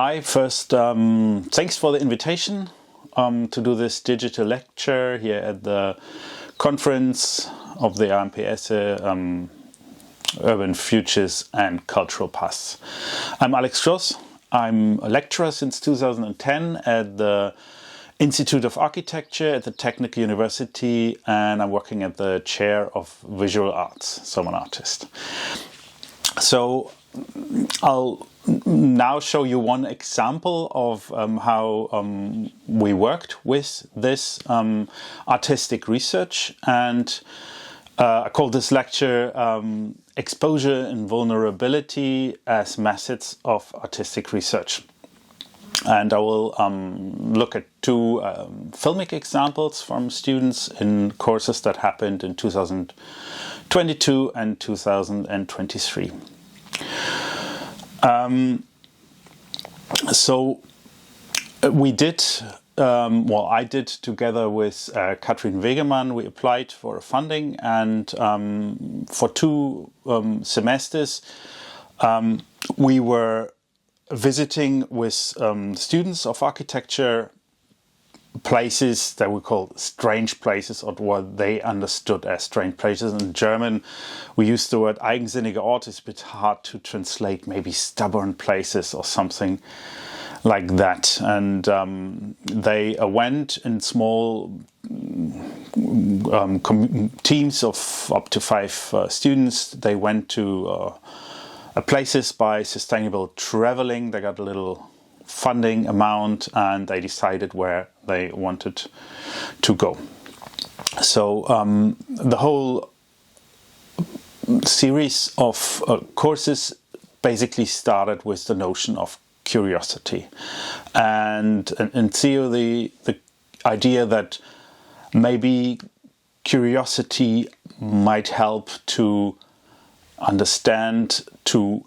Hi, first, thanks for the invitation to do this digital lecture here at the conference of the RMPS, Urban Futures and Cultural Pasts. I'm Alex Gross. I'm a lecturer since 2010 at the Institute of Architecture at the Technical University, and I'm working at the chair of visual arts, so I'm an artist. So I'll now show you one example of how we worked with this artistic research, and I call this lecture Exposure and Vulnerability as Methods of Artistic Research. And I will look at two filmic examples from students in courses that happened in 2022 and 2023. So we did, I did together with Katrin Wegemann, we applied for funding, and for 2 semesters we were visiting with students of architecture places that we call strange places, or what they understood as strange places. In German we use the word eigensinnige Orte. It's a bit hard to translate, maybe stubborn places or something like that. And they went in small teams of up to 5 students. They went to places by sustainable traveling. They got a little funding amount and they decided where they wanted to go. So the whole series of courses basically started with the notion of curiosity, and in theory the idea that maybe curiosity might help to understand, to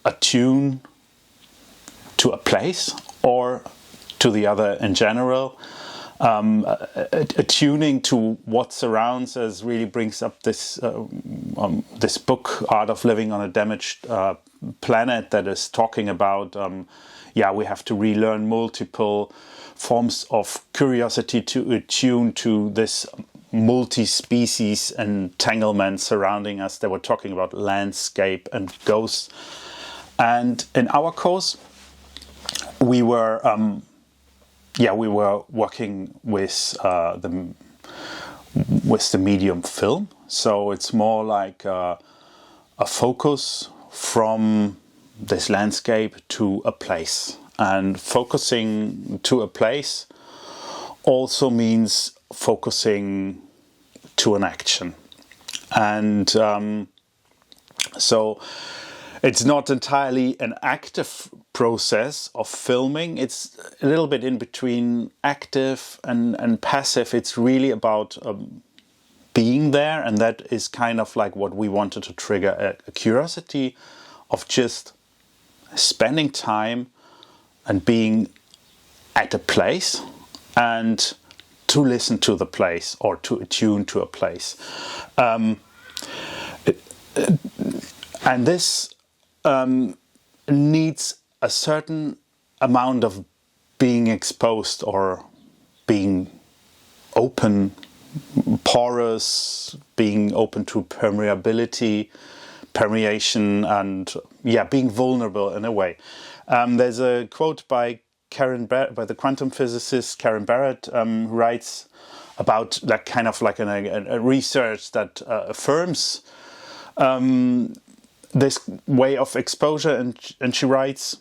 attune to a place or to the other in general. Attuning to what surrounds us really brings up this this book, Art of Living on a Damaged Planet, that is talking about we have to relearn multiple forms of curiosity to attune to this multi-species entanglement surrounding us. They were talking about landscape and ghosts. And in our course we were working with the medium film. So it's more like a focus from this landscape to a place. And focusing to a place also means focusing to an action. And so it's not entirely an active process of filming. It's a little bit in between active and passive. It's really about being there, and that is kind of like what we wanted to trigger, a curiosity of just spending time and being at a place and to listen to the place or to attune to a place. And this needs a certain amount of being exposed or being open, porous, being open to permeability, permeation, and being vulnerable in a way. There's a quote by the quantum physicist Karen Barrett, who writes about that kind of like a research that affirms this way of exposure, and she writes,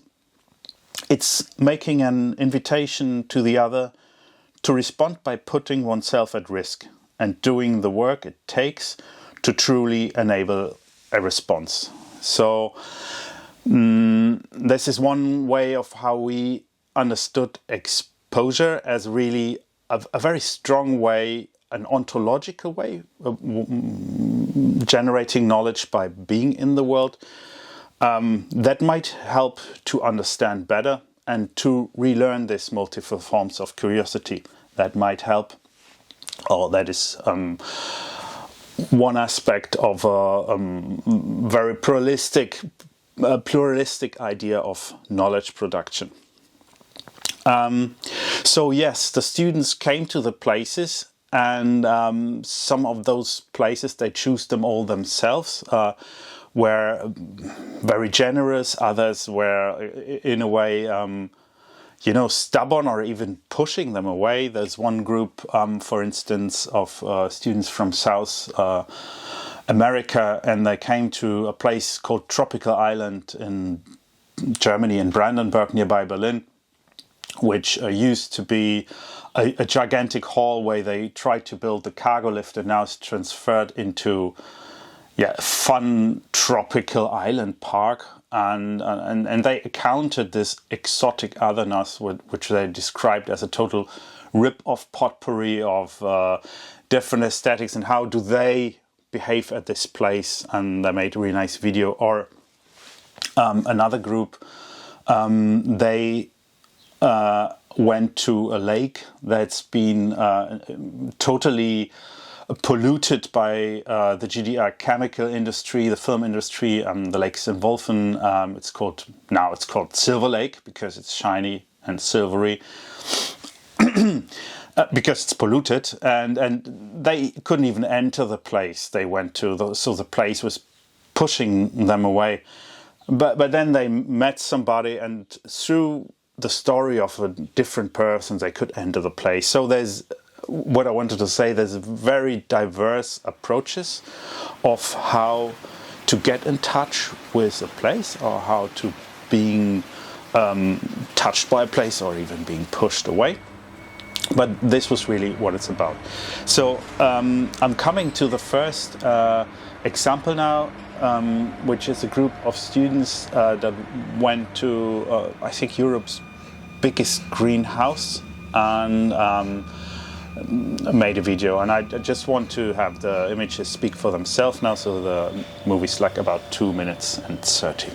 "It's making an invitation to the other to respond by putting oneself at risk and doing the work it takes to truly enable a response." So this is one way of how we understood exposure, as really a very strong way, an ontological way of generating knowledge by being in the world, that might help to understand better and to relearn these multiple forms of curiosity. That might help, or that is one aspect of a very pluralistic idea of knowledge production. So yes, the students came to the places, and some of those places, they choose them all themselves, were very generous. Others were in a way, stubborn or even pushing them away. There's one group, for instance, of students from South America, and they came to a place called Tropical Island in Germany, in Brandenburg, nearby Berlin, which used to be a gigantic hallway. They tried to build the cargo lift, and now it's transferred into a fun tropical island park. And they encountered this exotic otherness, which they described as a total rip-off potpourri of different aesthetics, and how do they behave at this place. And they made a really nice video. Or another group, they went to a lake that's been totally polluted by the GDR chemical industry, the film industry. The lake's in Wolfen. It's called Silver Lake because it's shiny and silvery. Because it's polluted, and they couldn't even enter the place they went to. So the place was pushing them away. But then they met somebody, and through the story of a different person, they could enter the place. So there's what I wanted to say. There's very diverse approaches of how to get in touch with a place, or how to being touched by a place, or even being pushed away. But this was really what it's about. So I'm coming to the first example now, which is a group of students that went to, I think, Europe's biggest greenhouse, and made a video. And I just want to have the images speak for themselves now. So the movie's like about 2 minutes and 30.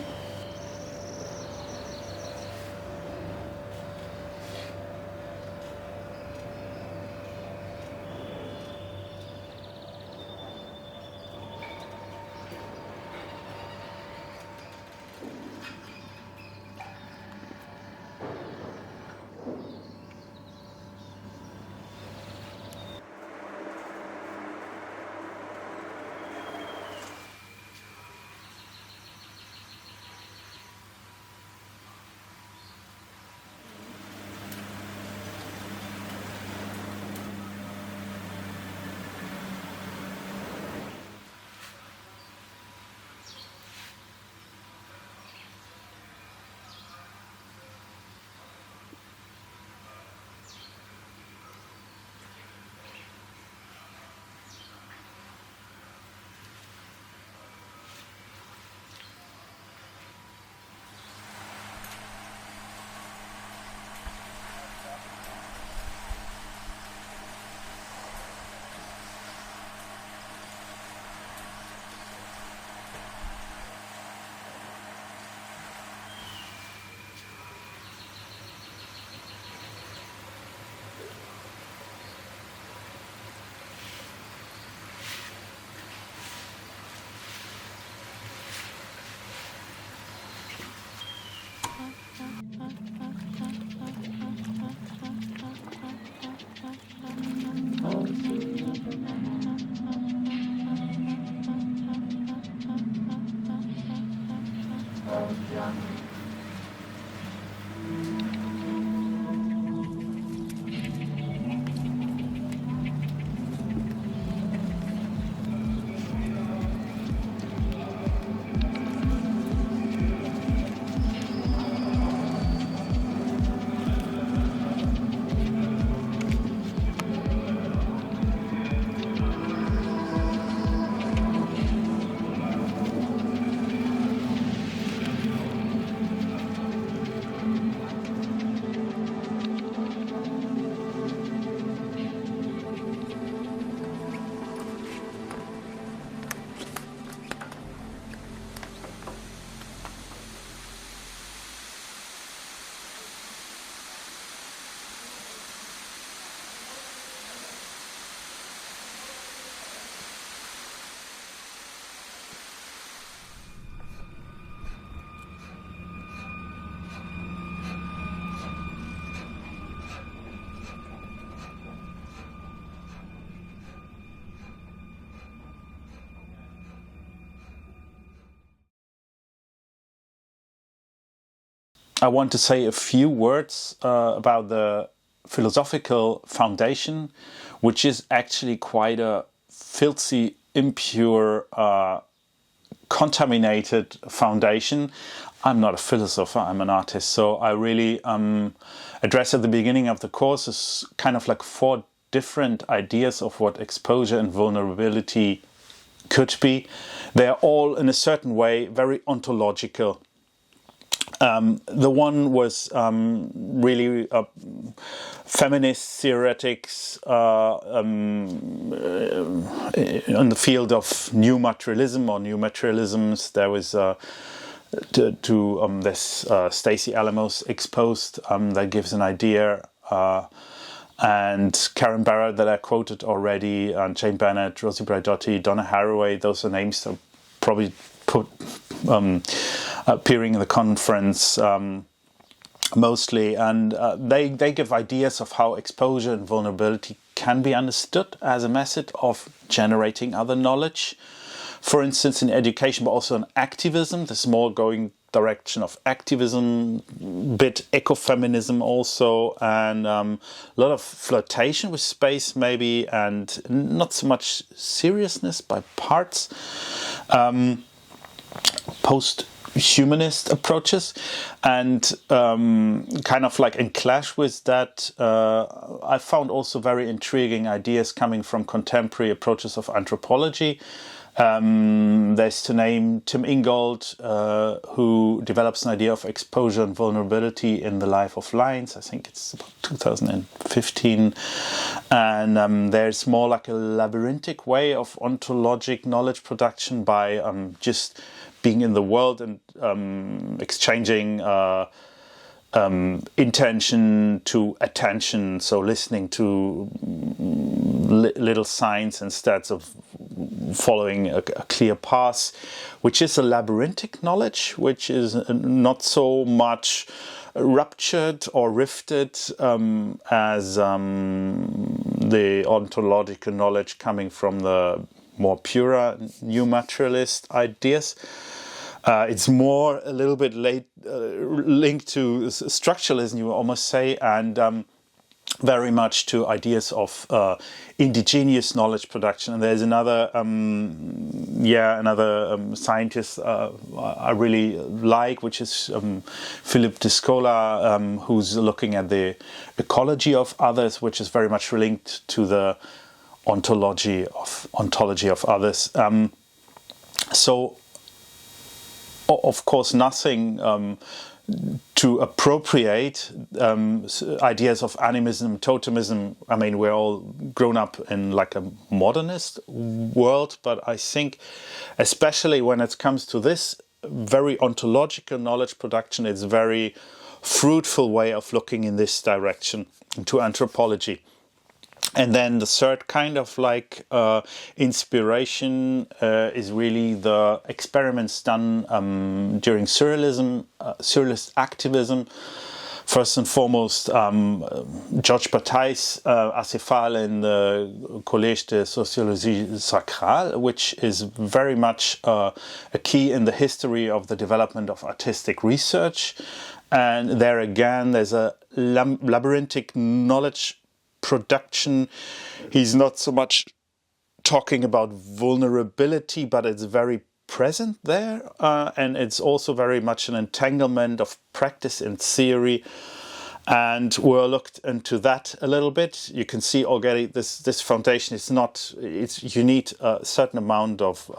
I want to say a few words about the philosophical foundation, which is actually quite a filthy, impure, contaminated foundation. I'm not a philosopher, I'm an artist, so I really address at the beginning of the course is kind of like 4 different ideas of what exposure and vulnerability could be. They're all in a certain way very ontological. The one was really feminist theoretics in the field of new materialism or new materialisms. There was this Stacey Alamos exposed that gives an idea, and Karen Barrett that I quoted already, and Jane Bennett, Rosie Braidotti, Donna Haraway. Those are names that probably appearing in the conference mostly, and they give ideas of how exposure and vulnerability can be understood as a method of generating other knowledge. For instance, in education, but also in activism, the small going direction of activism, bit ecofeminism also, and a lot of flirtation with space maybe, and not so much seriousness by parts. Post-humanist approaches, and kind of like in clash with that, I found also very intriguing ideas coming from contemporary approaches of anthropology. There's to name Tim Ingold, who develops an idea of exposure and vulnerability in The Life of Lions. I think it's about 2015. And there's more like a labyrinthic way of ontologic knowledge production by just being in the world and exchanging intention to attention, so listening to little signs instead of following a clear path, which is a labyrinthic knowledge, which is not so much ruptured or rifted as the ontological knowledge coming from the more pure new materialist ideas. It's more a little bit linked to structuralism, you would almost say, and very much to ideas of indigenous knowledge production. And there's another scientist I really like, which is Philip de Scola, who's looking at the ecology of others, which is very much linked to the ontology of others. So, of course, nothing to appropriate ideas of animism, totemism. I mean, we're all grown up in like a modernist world, but I think, especially when it comes to this very ontological knowledge production, it's a very fruitful way of looking in this direction, into anthropology. And then the third kind of like inspiration is really the experiments done during surrealism, surrealist activism. First and foremost, Georges Bataille's Acéphale in the Collège de Sociologie Sacrale, which is very much a key in the history of the development of artistic research. And there again, there's a labyrinthic knowledge production. He's not so much talking about vulnerability, but it's very present there, and it's also very much an entanglement of practice and theory. And we'll looked into that a little bit. You can see already this foundation is not. You need a certain amount of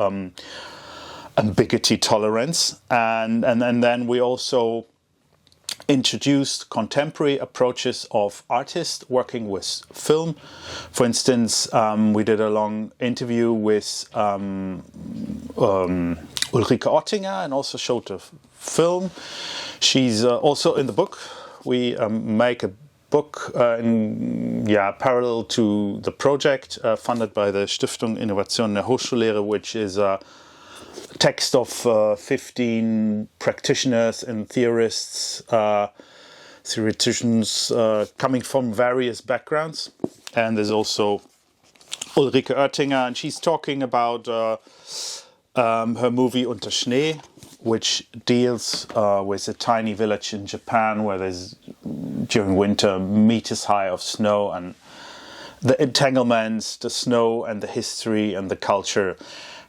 ambiguity tolerance, and then we also introduced contemporary approaches of artists working with film. For instance, we did a long interview with Ulrike Oettinger and also showed a film. She's also in the book. We make a book parallel to the project funded by the Stiftung Innovation der Hochschullehre, which is a text of 15 practitioners and theoreticians coming from various backgrounds. And there's also Ulrike Oettinger, and she's talking about her movie Unter Schnee, which deals with a tiny village in Japan where there's during winter meters high of snow, and the entanglements the snow and the history and the culture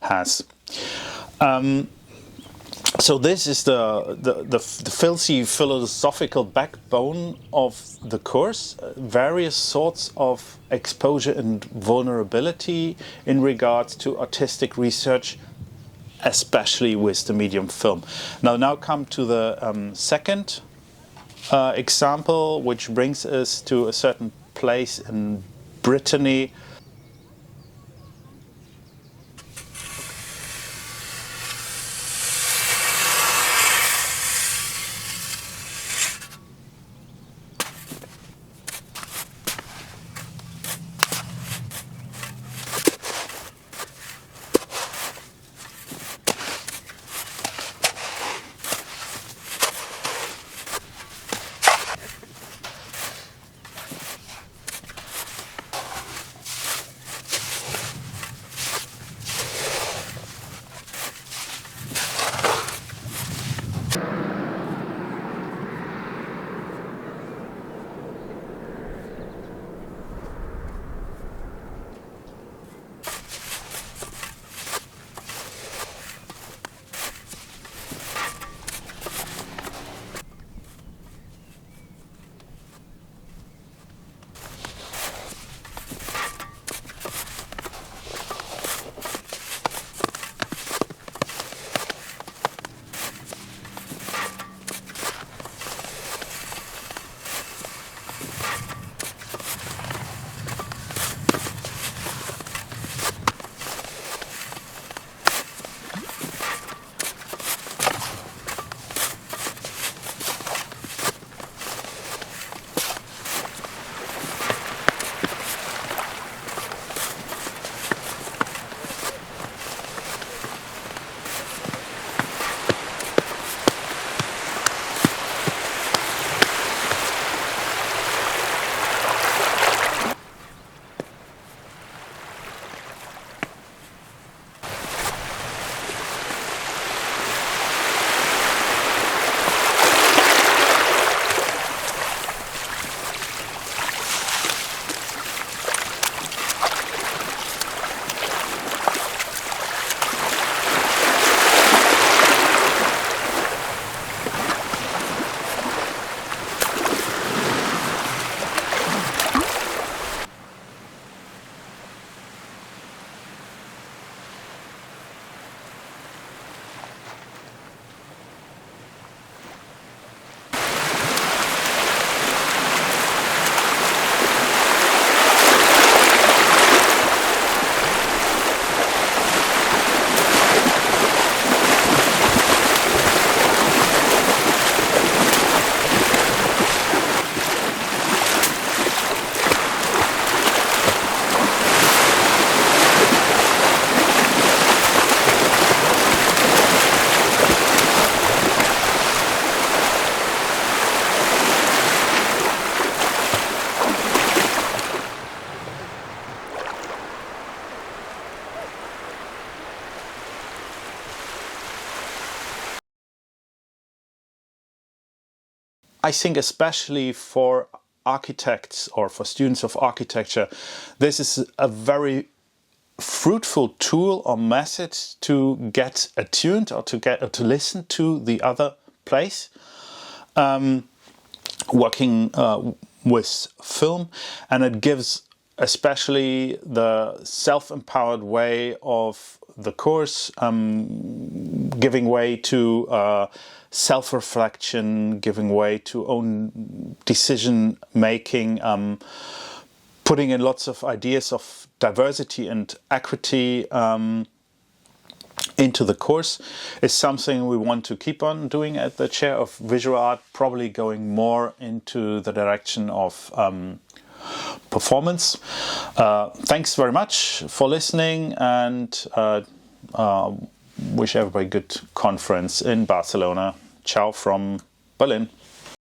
has. So this is the filthy philosophical backbone of the course. Various sorts of exposure and vulnerability in regards to artistic research, especially with the medium film. Now come to the second example, which brings us to a certain place in Brittany. I think especially for architects or for students of architecture, this is a very fruitful tool or method to get attuned or to listen to the other place. Working with film, and it gives especially the self-empowered way of the course, giving way to self-reflection, giving way to own decision making, putting in lots of ideas of diversity and equity into the course is something we want to keep on doing at the Chair of Visual Art, probably going more into the direction of performance. Thanks very much for listening, and wish everybody a good conference in Barcelona. Ciao from Berlin.